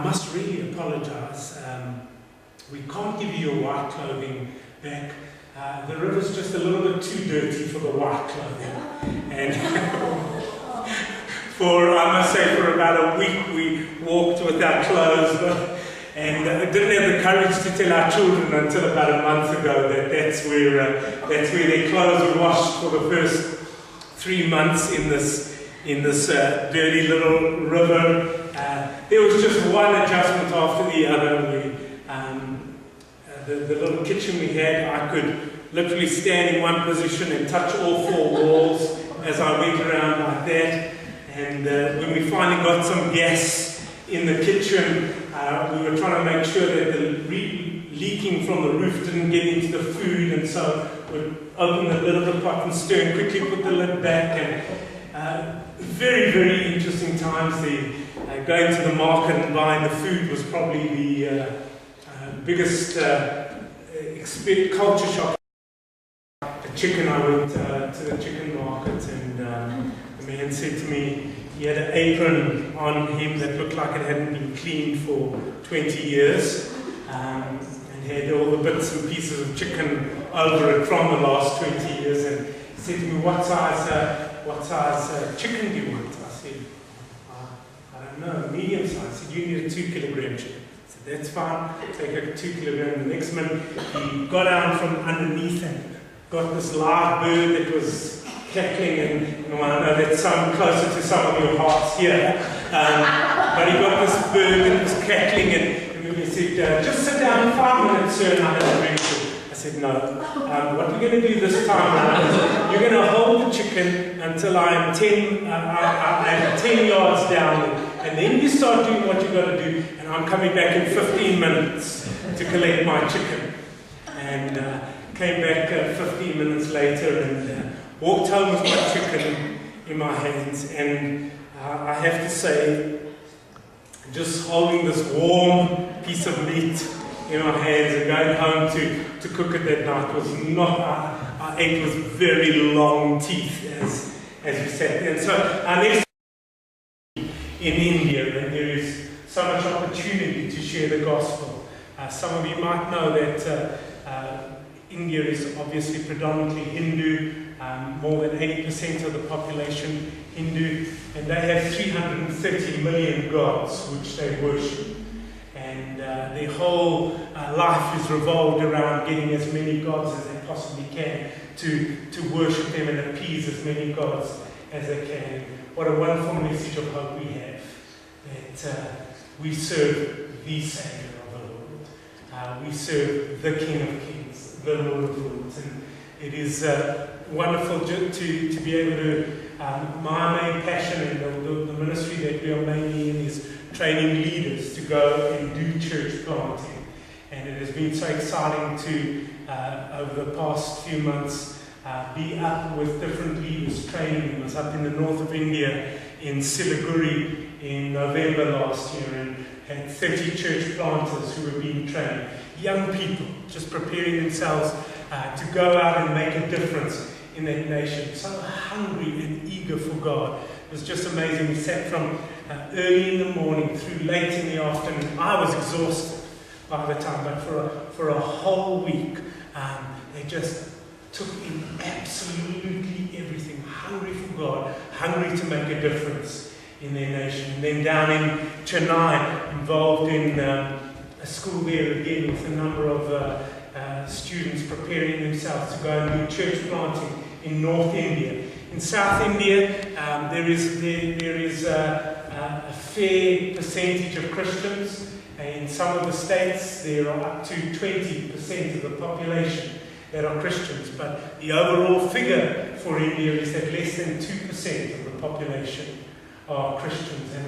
must really apologize. We can't give you your white clothing back. The river's just a little bit too dirty for the white clothing. And I must say, for about a week we walked with our clothes and didn't have the courage to tell our children until about a month ago that that's where their clothes were washed for the first 3 months in this dirty little river. There was just one adjustment after the other. The little kitchen we had, I could literally stand in one position and touch all 4 walls as I went around like that. And when we finally got some gas in the kitchen, we were trying to make sure that the leaking from the roof didn't get into the food, and so we'd open the lid of the pot and stir and quickly put the lid back. And very, very interesting times. Going to the market and buying the food was probably the biggest culture shock. The chicken, I went to the chicken market, and the man said to me he had an apron on him that looked like it hadn't been cleaned for 20 years, and had all the bits and pieces of chicken over it from the last 20 years. And he said to me, what size chicken do you want? I said, I don't know, medium size. He said, you need a 2-kilogram chicken. I said, that's fine, take a 2 kilogram. The next minute he got out from underneath and got this live bird that was cackling, and I know that sounds closer to some of your hearts here, but he got this bird and it was cackling, and he said, just sit down 5 minutes, sir, and I'll have a drink. I said, no, what we're going to do this time around is you're going to hold the chicken until I am 10 yards down, and then you start doing what you've got to do, and I'm coming back in 15 minutes to collect my chicken. And came back 15 minutes later and walked home with my chicken in my hands. And I have to say, just holding this warm piece of meat in my hands and going home to cook it that night was not, I ate with very long teeth as we sat there. And so our next in India, and there is so much opportunity to share the gospel. Some of you might know that India is obviously predominantly Hindu, more than 80% of the population Hindu, and they have 330 million gods which they worship. And their whole life is revolved around getting as many gods as they possibly can to worship them and appease as many gods as they can. What a wonderful message of hope we have, that we serve the Savior of the Lord. We serve the King of Kings, the Lord of Lords. And it is wonderful to be able to, my main passion and the ministry that we are mainly in is training leaders to go and do church planting. And it has been so exciting to, over the past few months, be up with different leaders, training them. I was up in the north of India, in Siliguri, in November last year, and had 30 church planters who were being trained. Young people just preparing themselves to go out and make a difference in that nation. So hungry and eager for God. It was just amazing. We sat from early in the morning through late in the afternoon. I was exhausted by the time, but for a whole week, they just took in absolutely everything. Hungry for God, hungry to make a difference in their nation. And then down in Chennai, involved in a school there again with a number of students preparing themselves to go and do church planting in North India. In South India, there is a fair percentage of Christians. In some of the states, there are up to 20% of the population that are Christians, but the overall figure for India is that less than 2% of the population are Christians. And